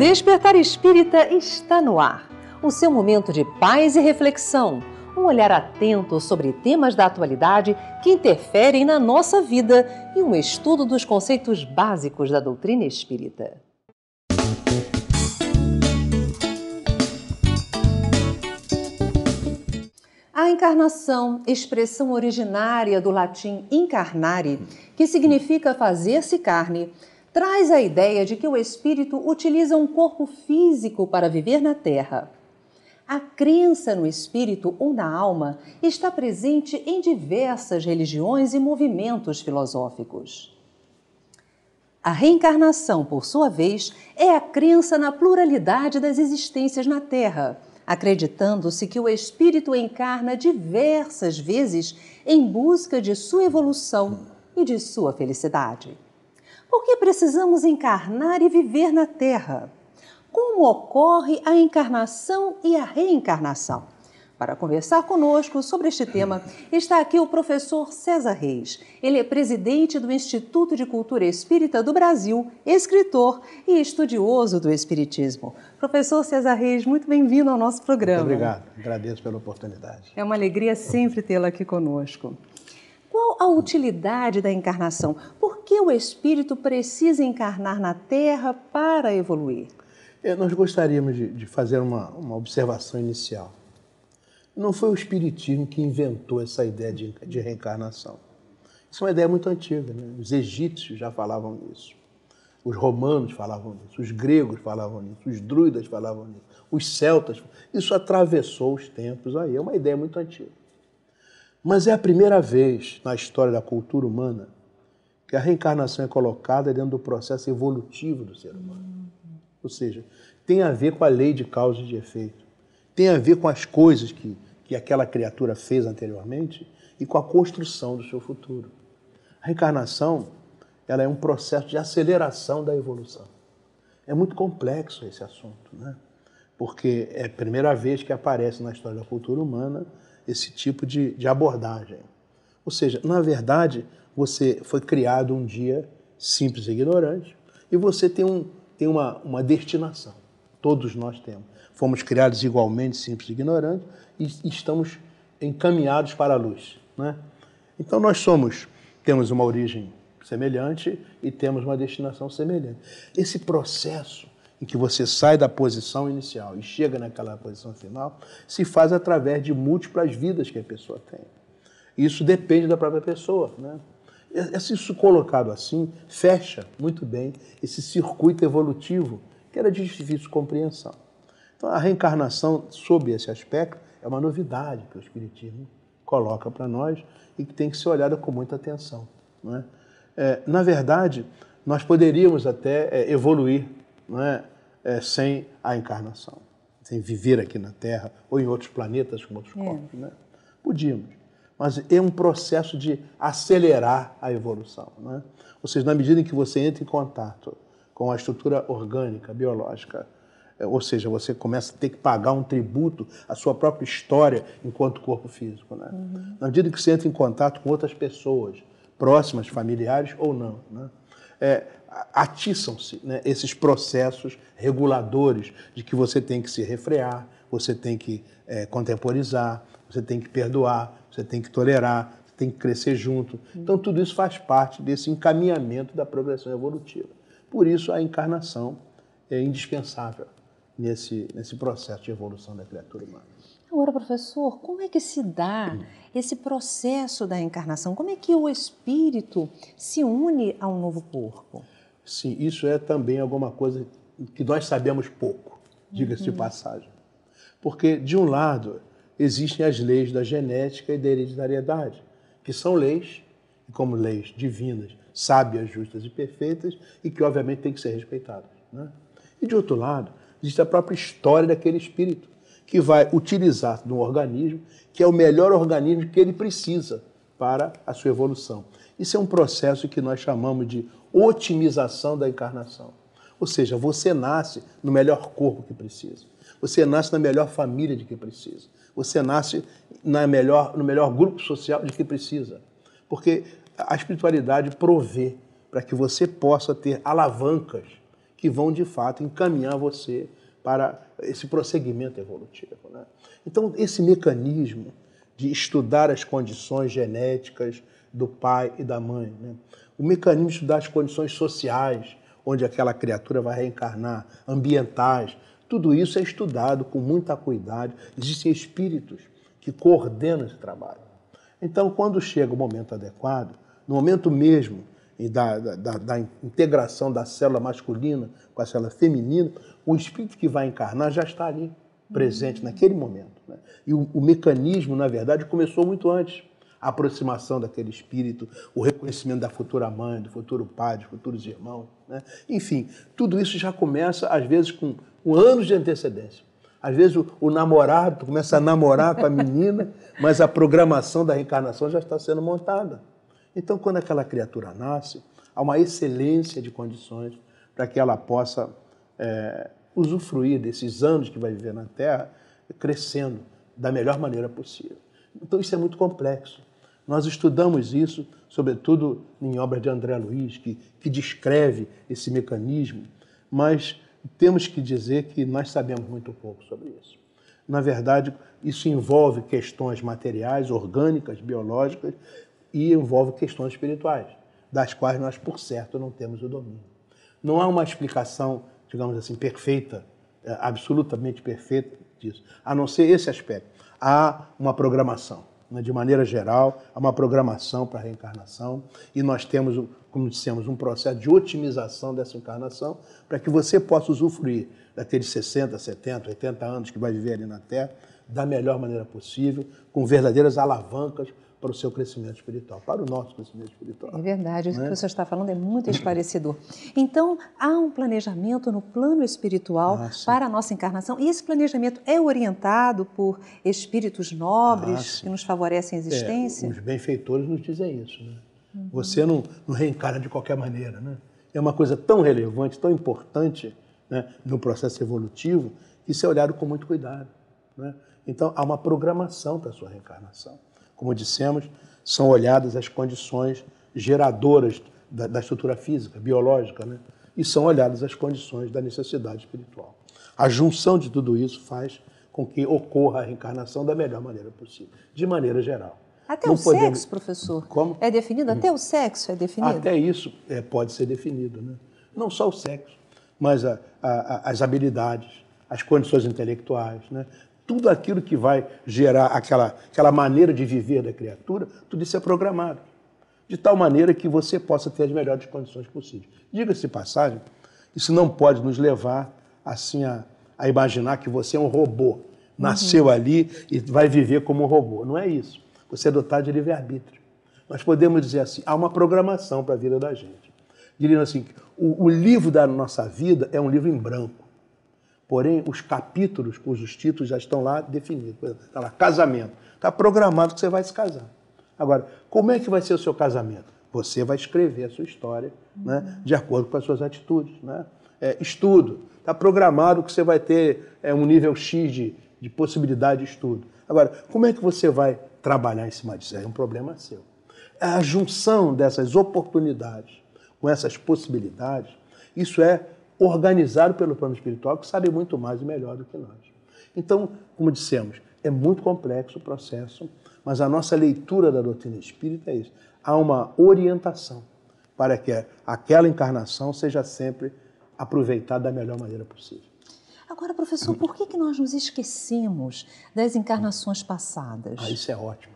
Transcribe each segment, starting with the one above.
Despertar Espírita está no ar. O seu momento de paz e reflexão. Um olhar atento sobre temas da atualidade que interferem na nossa vida e um estudo dos conceitos básicos da doutrina espírita. A encarnação, expressão originária do latim incarnare, que significa fazer-se carne, traz a ideia de que o espírito utiliza um corpo físico para viver na Terra. A crença no espírito ou na alma está presente em diversas religiões e movimentos filosóficos. A reencarnação, por sua vez, é a crença na pluralidade das existências na Terra, acreditando-se que o espírito encarna diversas vezes em busca de sua evolução e de sua felicidade. Por que precisamos encarnar e viver na Terra? Como ocorre a encarnação e a reencarnação? Para conversar conosco sobre este tema, está aqui o professor César Reis. Ele é presidente do Instituto de Cultura Espírita do Brasil, escritor e estudioso do Espiritismo. Professor César Reis, muito bem-vindo ao nosso programa. Muito obrigado, agradeço pela oportunidade. É uma alegria sempre tê-la aqui conosco. Qual a utilidade da encarnação? Por que o espírito precisa encarnar na Terra para evoluir? Nós gostaríamos de fazer uma observação inicial. Não foi o Espiritismo que inventou essa ideia de reencarnação. Isso é uma ideia muito antiga, né? Os egípcios já falavam nisso. Os romanos falavam nisso, os gregos falavam nisso, os druidas falavam nisso, os celtas. Isso atravessou os tempos aí, é uma ideia muito antiga. Mas é a primeira vez na história da cultura humana que a reencarnação é colocada dentro do processo evolutivo do ser humano. Ou seja, tem a ver com a lei de causa e de efeito. Tem a ver com as coisas que aquela criatura fez anteriormente e com a construção do seu futuro. A reencarnação, ela é um processo de aceleração da evolução. É muito complexo esse assunto, né? Porque é a primeira vez que aparece na história da cultura humana esse tipo de abordagem. Ou seja, na verdade, você foi criado um dia simples e ignorante e você tem uma destinação. Todos nós temos. Fomos criados igualmente simples e ignorantes e estamos encaminhados para a luz, né? Então temos uma origem semelhante e temos uma destinação semelhante. Esse processo em que você sai da posição inicial e chega naquela posição final se faz através de múltiplas vidas que a pessoa tem. Isso depende da própria pessoa, né? Isso colocado assim fecha muito bem esse circuito evolutivo que era de difícil compreensão. Então, a reencarnação, sob esse aspecto, é uma novidade que o Espiritismo coloca para nós e que tem que ser olhada com muita atenção, não é? Na verdade, nós poderíamos até evoluir, não é? Sem a encarnação, sem viver aqui na Terra ou em outros planetas com outros corpos, né? Podíamos, mas é um processo de acelerar a evolução, né? Ou seja, na medida em que você entra em contato com a estrutura orgânica, biológica, ou seja, você começa a ter que pagar um tributo à sua própria história enquanto corpo físico, né? Na medida que você entra em contato com outras pessoas, próximas, familiares ou não, né? Atiçam-se, né, esses processos reguladores de que você tem que se refrear, você tem que contemporizar, você tem que perdoar, você tem que tolerar, você tem que crescer junto. Então, tudo isso faz parte desse encaminhamento da progressão evolutiva. Por isso, a encarnação é indispensável nesse processo de evolução da criatura humana. Agora, professor, como é que se dá esse processo da encarnação? Como é que o espírito se une a um novo corpo? Sim, isso é também alguma coisa que nós sabemos pouco, diga-se de passagem. Porque, de um lado, existem as leis da genética e da hereditariedade, que são leis, como leis divinas, sábias, justas e perfeitas, e que, obviamente, têm que ser respeitadas, né? E, de outro lado, existe a própria história daquele espírito, que vai utilizar de um organismo que é o melhor organismo que ele precisa para a sua evolução. Isso é um processo que nós chamamos de otimização da encarnação. Ou seja, você nasce no melhor corpo que precisa. Você nasce na melhor família de que precisa. Você nasce no melhor grupo social de que precisa. Porque a espiritualidade provê para que você possa ter alavancas que vão, de fato, encaminhar você para esse prosseguimento evolutivo, né? Então, esse mecanismo de estudar as condições genéticas do pai e da mãe, né? O mecanismo de estudar as condições sociais, onde aquela criatura vai reencarnar, ambientais, tudo isso é estudado com muita cuidado. Existem espíritos que coordenam esse trabalho. Então, quando chega o momento adequado, no momento mesmo da integração da célula masculina com a célula feminina, o espírito que vai encarnar já está ali, presente naquele momento, né? E o mecanismo, na verdade, começou muito antes. A aproximação daquele espírito, o reconhecimento da futura mãe, do futuro pai, dos futuros irmãos, né? Enfim, tudo isso já começa, às vezes, com anos de antecedência. Às vezes o namorado começa a namorar com a menina, mas a programação da reencarnação já está sendo montada. Então, quando aquela criatura nasce, há uma excelência de condições para que ela possa usufruir desses anos que vai viver na Terra, crescendo da melhor maneira possível. Então, isso é muito complexo. Nós estudamos isso, sobretudo em obras de André Luiz, que descreve esse mecanismo, mas temos que dizer que nós sabemos muito pouco sobre isso. Na verdade, isso envolve questões materiais, orgânicas, biológicas, e envolve questões espirituais, das quais nós, por certo, não temos o domínio. Não há uma explicação, digamos assim, perfeita, absolutamente perfeita disso, a não ser esse aspecto. Há uma programação, né? De maneira geral, há uma programação para a reencarnação, e nós temos, como dissemos, um processo de otimização dessa encarnação para que você possa usufruir daqueles 60, 70, 80 anos que vai viver ali na Terra da melhor maneira possível, com verdadeiras alavancas para o seu crescimento espiritual, para o nosso crescimento espiritual. É verdade, o que o senhor está falando é muito esclarecedor. Então, há um planejamento no plano espiritual para a nossa encarnação, e esse planejamento é orientado por espíritos nobres que nos favorecem a existência? Os benfeitores nos dizem isso, né? Você não reencarna de qualquer maneira, né? É uma coisa tão relevante, tão importante, né, no processo evolutivo, que isso é olhado com muito cuidado, né? Então, há uma programação para a sua reencarnação. Como dissemos, são olhadas as condições geradoras da estrutura física, biológica, né? E são olhadas as condições da necessidade espiritual. A junção de tudo isso faz com que ocorra a reencarnação da melhor maneira possível, de maneira geral. Até o sexo, professor? Como? É definido? Até o sexo é definido? Até isso pode ser definido, né? Não só o sexo, mas as habilidades, as condições intelectuais, né? Tudo aquilo que vai gerar aquela maneira de viver da criatura, tudo isso é programado, de tal maneira que você possa ter as melhores condições possíveis. Diga-se de passagem, isso não pode nos levar assim a imaginar que você é um robô, nasceu ali e vai viver como um robô. Não é isso. Você é dotado de livre-arbítrio. Nós podemos dizer assim, há uma programação para a vida da gente. Diria assim, o livro da nossa vida é um livro em branco. Porém, os capítulos, cujos títulos já estão lá definidos. Está lá, casamento. Está programado que você vai se casar. Agora, como é que vai ser o seu casamento? Você vai escrever a sua história, né, de acordo com as suas atitudes, né? Estudo. Está programado que você vai ter um nível X de possibilidade de estudo. Agora, como é que você vai trabalhar em cima disso? É um problema seu. A junção dessas oportunidades com essas possibilidades, isso é organizado pelo plano espiritual, que sabe muito mais e melhor do que nós. Então, como dissemos, é muito complexo o processo, mas a nossa leitura da doutrina espírita é isso. Há uma orientação para que aquela encarnação seja sempre aproveitada da melhor maneira possível. Agora, professor, por que nós nos esquecemos das encarnações passadas? Isso é ótimo.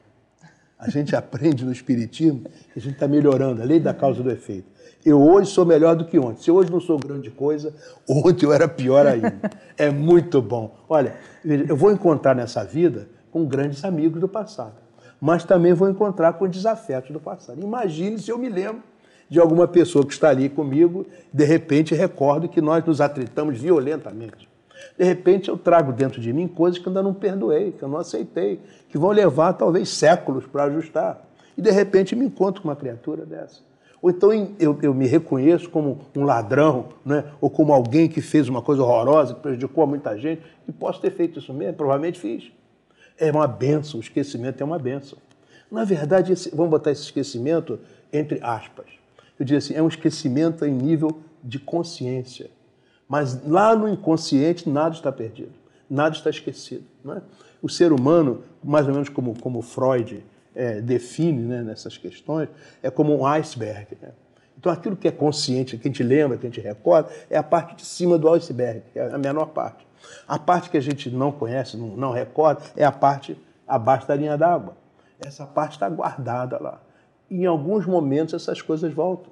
A gente aprende no Espiritismo que a gente está melhorando, a lei da causa e do efeito. Eu hoje sou melhor do que ontem. Se hoje não sou grande coisa, ontem eu era pior ainda. É muito bom. Olha, eu vou encontrar nessa vida com grandes amigos do passado, mas também vou encontrar com desafetos do passado. Imagine se eu me lembro de alguma pessoa que está ali comigo, de repente recordo que nós nos atritamos violentamente. De repente eu trago dentro de mim coisas que ainda não perdoei, que eu não aceitei, que vão levar talvez séculos para ajustar. E de repente me encontro com uma criatura dessa. Ou então eu me reconheço como um ladrão, né? Ou como alguém que fez uma coisa horrorosa, que prejudicou a muita gente, e posso ter feito isso mesmo, provavelmente fiz. É uma bênção, o esquecimento é uma bênção. Na verdade, vamos botar esse esquecimento entre aspas. Eu diria assim, é um esquecimento em nível de consciência. Mas lá no inconsciente nada está perdido, nada está esquecido. Não é? O ser humano, mais ou menos como Freud define, né, nessas questões, é como um iceberg. Né? Então aquilo que é consciente, que a gente lembra, que a gente recorda, é a parte de cima do iceberg, que é a menor parte. A parte que a gente não conhece, não recorda, é a parte abaixo da linha d'água. Essa parte está guardada lá. E em alguns momentos essas coisas voltam.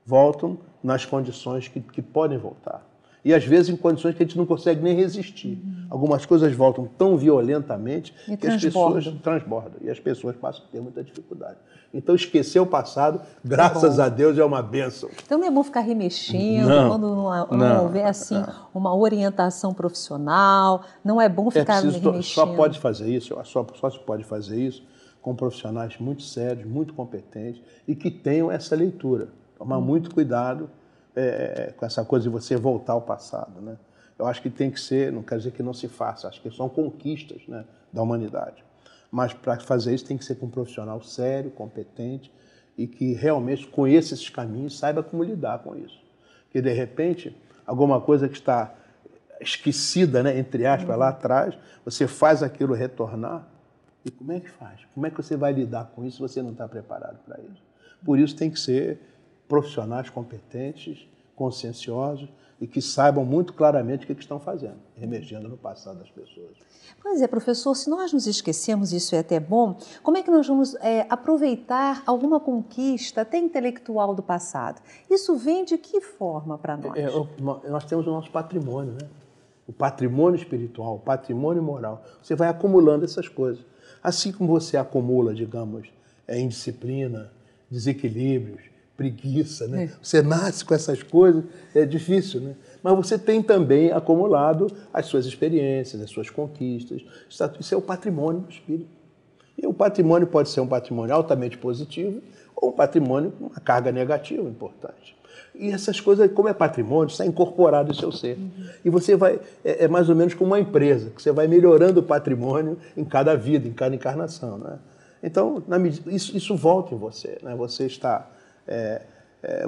Voltam nas condições que podem voltar. E às vezes em condições que a gente não consegue nem resistir. Algumas coisas voltam tão violentamente que as pessoas transbordam. E as pessoas passam a ter muita dificuldade. Então esquecer o passado, graças a Deus, é uma bênção. Então não é bom ficar remexendo quando não houver assim, uma orientação profissional. Não é bom ficar remexendo. Só pode fazer isso, só se pode fazer isso com profissionais muito sérios, muito competentes e que tenham essa leitura. Tomar muito cuidado com essa coisa de você voltar ao passado. Né? Eu acho que tem que ser, não quer dizer que não se faça, acho que são conquistas, né, da humanidade. Mas para fazer isso tem que ser com um profissional sério, competente e que realmente conheça esses caminhos e saiba como lidar com isso. Porque, de repente, alguma coisa que está esquecida, né, entre aspas, lá atrás, você faz aquilo retornar. E como é que faz? Como é que você vai lidar com isso se você não está preparado para isso? Por isso tem que ser profissionais competentes, conscienciosos e que saibam muito claramente o que estão fazendo, remexendo no passado das pessoas. Pois é, professor, se nós nos esquecemos, isso é até bom, como é que nós vamos aproveitar alguma conquista até intelectual do passado? Isso vem de que forma para nós? Nós temos o nosso patrimônio, né? O patrimônio espiritual, o patrimônio moral. Você vai acumulando essas coisas. Assim como você acumula, digamos, indisciplina, desequilíbrios, preguiça, né? Você nasce com essas coisas, é difícil, né? Mas você tem também acumulado as suas experiências, as suas conquistas. Isso é o patrimônio do espírito. E o patrimônio pode ser um patrimônio altamente positivo ou um patrimônio com uma carga negativa importante. E essas coisas, como é patrimônio, está incorporado no seu ser. E você vai, é mais ou menos como uma empresa, que você vai melhorando o patrimônio em cada vida, em cada encarnação, né? Então, isso volta em você, né? Você está...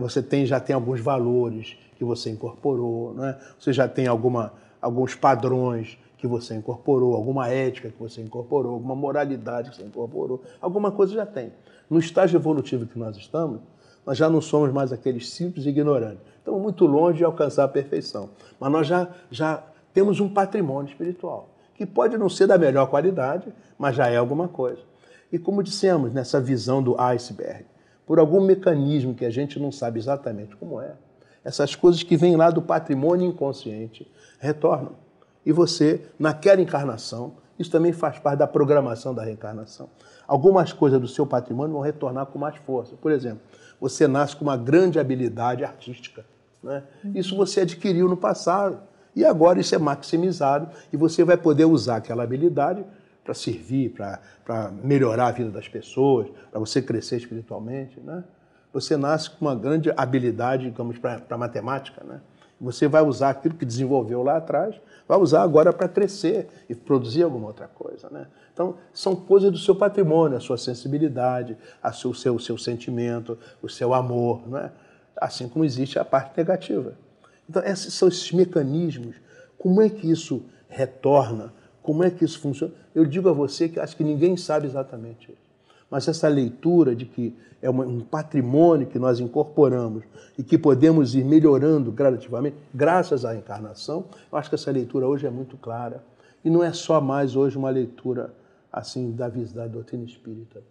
você já tem alguns valores que você incorporou, né? Você já tem alguns padrões que você incorporou, alguma ética que você incorporou, alguma moralidade que você incorporou, alguma coisa já tem. No estágio evolutivo que nós estamos, nós já não somos mais aqueles simples ignorantes. Estamos muito longe de alcançar a perfeição, mas nós já temos um patrimônio espiritual, que pode não ser da melhor qualidade, mas já é alguma coisa. E como dissemos, nessa visão do iceberg, por algum mecanismo que a gente não sabe exatamente como é, essas coisas que vêm lá do patrimônio inconsciente retornam. E você, naquela encarnação, isso também faz parte da programação da reencarnação. Algumas coisas do seu patrimônio vão retornar com mais força. Por exemplo, você nasce com uma grande habilidade artística, né? Isso você adquiriu no passado. E agora isso é maximizado e você vai poder usar aquela habilidade para servir, para melhorar a vida das pessoas, para você crescer espiritualmente, né? Você nasce com uma grande habilidade, digamos, para matemática, né? Você vai usar aquilo que desenvolveu lá atrás, vai usar agora para crescer e produzir alguma outra coisa, né? Então, são coisas do seu patrimônio, a sua sensibilidade, o seu sentimento, o seu amor, né? Assim como existe a parte negativa. Então, esses são esses mecanismos. Como é que isso retorna? Como é que isso funciona? Eu digo a você que acho que ninguém sabe exatamente isso. Mas essa leitura de que é um patrimônio que nós incorporamos e que podemos ir melhorando gradativamente, graças à encarnação, eu acho que essa leitura hoje é muito clara. E não é só mais hoje uma leitura assim da doutrina espírita.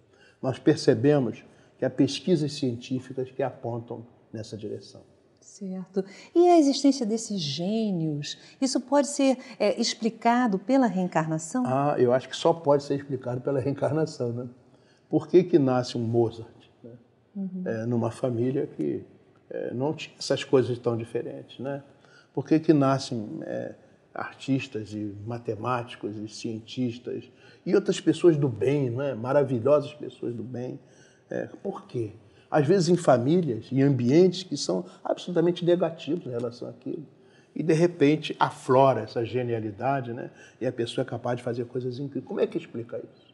Nós percebemos que há pesquisas científicas que apontam nessa direção. Certo. E a existência desses gênios, isso pode ser explicado pela reencarnação? Eu acho que só pode ser explicado pela reencarnação, né? Por que nasce um Mozart, né? Numa família que não tinha essas coisas tão diferentes, né? Por que nascem artistas e matemáticos e cientistas e outras pessoas do bem, né? Maravilhosas pessoas do bem? Por quê? Às vezes em famílias e ambientes que são absolutamente negativos em relação àquilo. E, de repente, aflora essa genialidade, né? E a pessoa é capaz de fazer coisas incríveis. Como é que explica isso?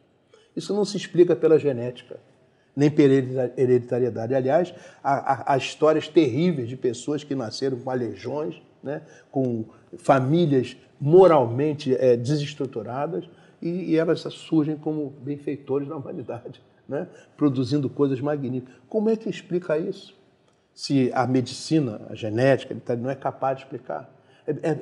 Isso não se explica pela genética, nem pela hereditariedade. Aliás, há histórias terríveis de pessoas que nasceram com aleijões né? Com famílias moralmente desestruturadas, e elas surgem como benfeitores da humanidade, né? Produzindo coisas magníficas. Como é que explica isso? Se a medicina, a genética, não é capaz de explicar.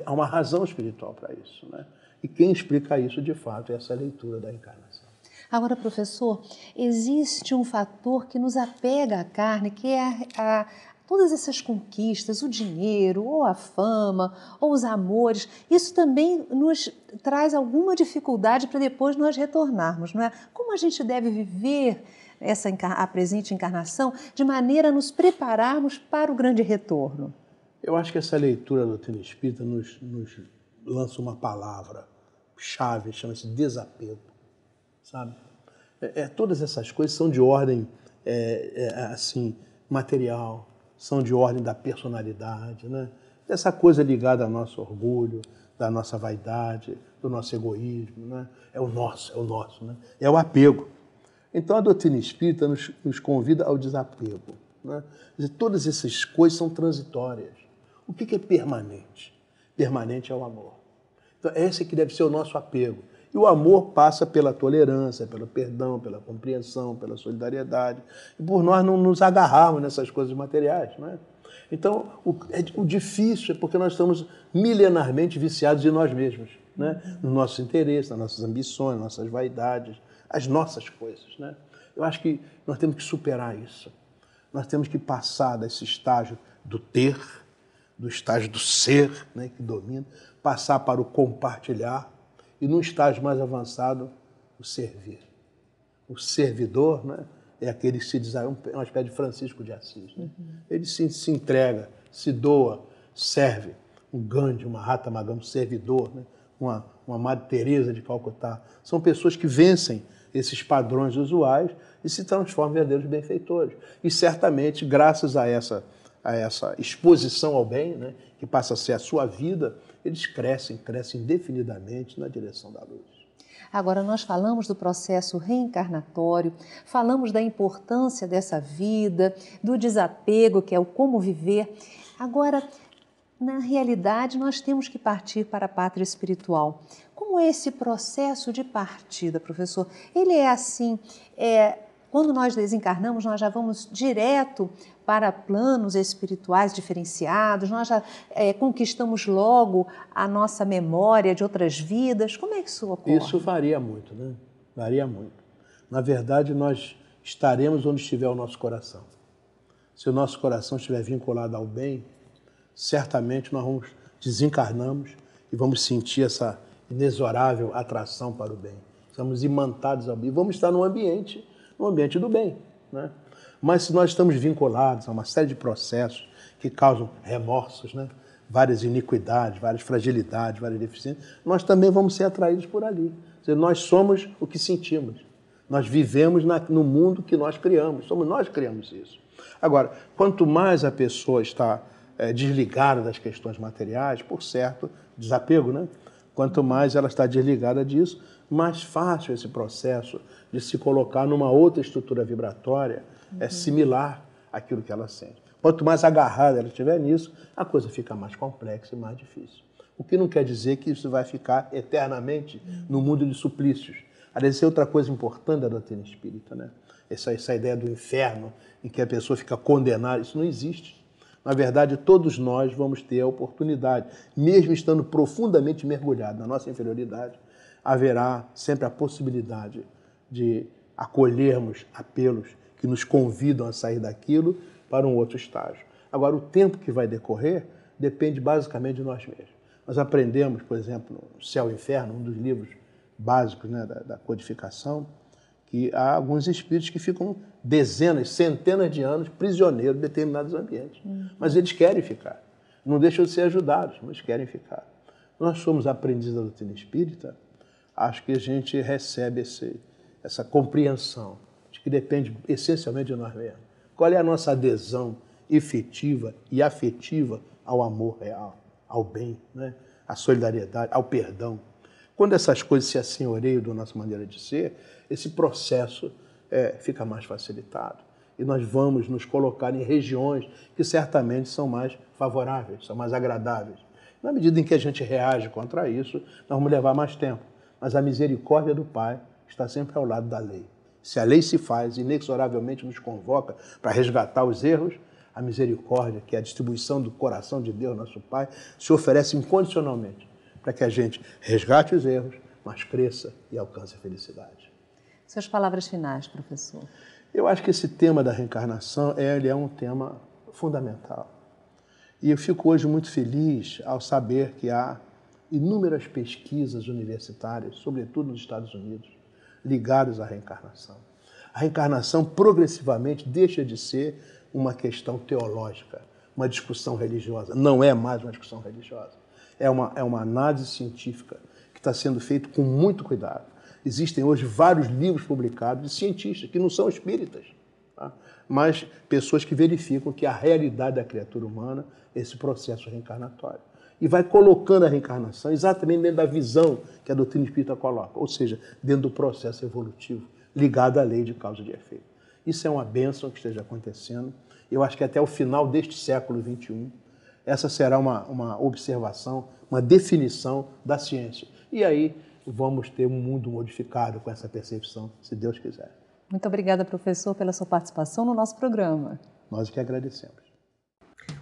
Há uma razão espiritual para isso, né? E quem explica isso, de fato, é essa leitura da encarnação. Agora, professor, existe um fator que nos apega à carne, que é todas essas conquistas, o dinheiro, ou a fama, ou os amores. Isso também nos traz alguma dificuldade para depois nós retornarmos, não é? Como a gente deve viver a presente encarnação de maneira a nos prepararmos para o grande retorno? Eu acho que essa leitura da doutrina espírita nos lança uma palavra-chave, chama-se desapego, sabe? Todas essas coisas são de ordem assim, material, são de ordem da personalidade, né? Essa coisa ligada ao nosso orgulho, da nossa vaidade, do nosso egoísmo, né? É o nosso, né? É o apego. Então a doutrina espírita nos convida ao desapego, né? Quer dizer, todas essas coisas são transitórias. O que é permanente? Permanente é o amor. Então esse que deve ser o nosso apego. E o amor passa pela tolerância, pelo perdão, pela compreensão, pela solidariedade. E por nós não nos agarrarmos nessas coisas materiais, não é? Então, o difícil é porque nós estamos milenarmente viciados em nós mesmos, né? Nos nossos interesses, nas nossas ambições, nas nossas vaidades, as nossas coisas, né? Eu acho que nós temos que superar isso. Nós temos que passar desse estágio do ter, do estágio do ser, né, que domina, passar para o compartilhar, e num estágio mais avançado, o servir. O servidor, né, é aquele que se diz, é uma espécie de Francisco de Assis. Né? Ele se entrega, se doa, serve. Um Gandhi, uma Mahatma Gandhi, um servidor, né? uma Madre Teresa de Calcutá. São pessoas que vencem esses padrões usuais e se transformam em verdadeiros benfeitores. E certamente, graças a essa exposição ao bem, né, que passa a ser a sua vida, eles crescem indefinidamente na direção da luz. Agora, nós falamos do processo reencarnatório, falamos da importância dessa vida, do desapego, que é o como viver. Agora, na realidade, nós temos que partir para a pátria espiritual. Como é esse processo de partida, professor? Ele é assim, quando nós desencarnamos, nós já vamos direto para planos espirituais diferenciados, nós já conquistamos logo a nossa memória de outras vidas. Como é que isso ocorre? Isso varia muito, né? Varia muito. Na verdade, nós estaremos onde estiver o nosso coração. Se o nosso coração estiver vinculado ao bem, certamente nós desencarnamos e vamos sentir essa inexorável atração para o bem. Estamos imantados ao bem. Vamos estar no ambiente do bem, né? Mas se nós estamos vinculados a uma série de processos que causam remorsos, né? Várias iniquidades, várias fragilidades, várias deficiências, nós também vamos ser atraídos por ali. Quer dizer, nós somos o que sentimos. Nós vivemos no mundo que nós criamos. Somos nós que criamos isso. Agora, quanto mais a pessoa está desligada das questões materiais, por certo, desapego, né? Quanto mais ela está desligada disso, mais fácil esse processo de se colocar numa outra estrutura vibratória similar àquilo que ela sente. Quanto mais agarrada ela estiver nisso, a coisa fica mais complexa e mais difícil. O que não quer dizer que isso vai ficar eternamente no mundo de suplícios. Aliás, isso é outra coisa importante da doutrina espírita, né? Essa ideia do inferno, em que a pessoa fica condenada, isso não existe. Na verdade, todos nós vamos ter a oportunidade, mesmo estando profundamente mergulhados na nossa inferioridade, haverá sempre a possibilidade de acolhermos apelos que nos convidam a sair daquilo para um outro estágio. Agora, o tempo que vai decorrer depende basicamente de nós mesmos. Nós aprendemos, por exemplo, no Céu e Inferno, um dos livros básicos, né, da codificação, que há alguns espíritos que ficam dezenas, centenas de anos prisioneiros de determinados ambientes. Mas eles querem ficar. Não deixam de ser ajudados, mas querem ficar. Nós somos aprendizes da doutrina espírita, acho que a gente recebe essa compreensão de que depende essencialmente de nós mesmos. Qual é a nossa adesão efetiva e afetiva ao amor real, ao bem, né? À solidariedade, ao perdão. Quando essas coisas se assenhoreiam da nossa maneira de ser, esse processo fica mais facilitado. E nós vamos nos colocar em regiões que certamente são mais favoráveis, são mais agradáveis. Na medida em que a gente reage contra isso, nós vamos levar mais tempo. Mas a misericórdia do Pai está sempre ao lado da lei. Se a lei se faz, inexoravelmente nos convoca para resgatar os erros, a misericórdia, que é a distribuição do coração de Deus, nosso Pai, se oferece incondicionalmente para que a gente resgate os erros, mas cresça e alcance a felicidade. Suas palavras finais, professor. Eu acho que esse tema da reencarnação ele é um tema fundamental. E eu fico hoje muito feliz ao saber que há inúmeras pesquisas universitárias, sobretudo nos Estados Unidos, ligadas à reencarnação. A reencarnação progressivamente deixa de ser uma questão teológica, uma discussão religiosa. Não é mais uma discussão religiosa. É uma análise científica que está sendo feita com muito cuidado. Existem hoje vários livros publicados de cientistas que não são espíritas, tá? Mas pessoas que verificam que a realidade da criatura humana é esse processo reencarnatório. E vai colocando a reencarnação exatamente dentro da visão que a doutrina espírita coloca, ou seja, dentro do processo evolutivo, ligado à lei de causa e de efeito. Isso é uma bênção que esteja acontecendo. Eu acho que até o final deste século XXI, essa será uma observação, uma definição da ciência. E aí vamos ter um mundo modificado com essa percepção, se Deus quiser. Muito obrigada, professor, pela sua participação no nosso programa. Nós que agradecemos.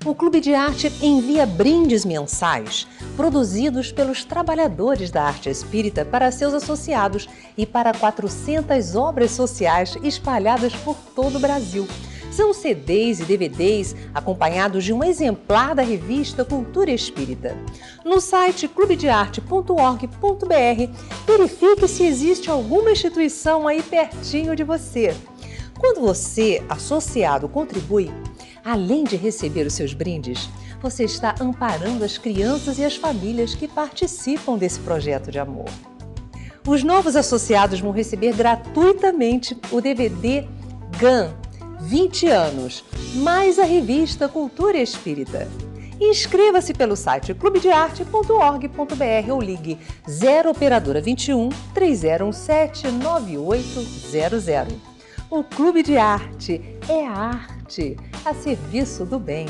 O Clube de Arte envia brindes mensais produzidos pelos trabalhadores da arte espírita para seus associados e para 400 obras sociais espalhadas por todo o Brasil. São CDs e DVDs acompanhados de um exemplar da revista Cultura Espírita. No site clubedearte.org.br, verifique se existe alguma instituição aí pertinho de você. Quando você, associado, contribui, além de receber os seus brindes, você está amparando as crianças e as famílias que participam desse projeto de amor. Os novos associados vão receber gratuitamente o DVD GAN 20 anos, mais a revista Cultura Espírita. Inscreva-se pelo site clubedearte.org.br ou ligue 0 operadora 21 3017 9800. O Clube de Arte é a arte a serviço do bem.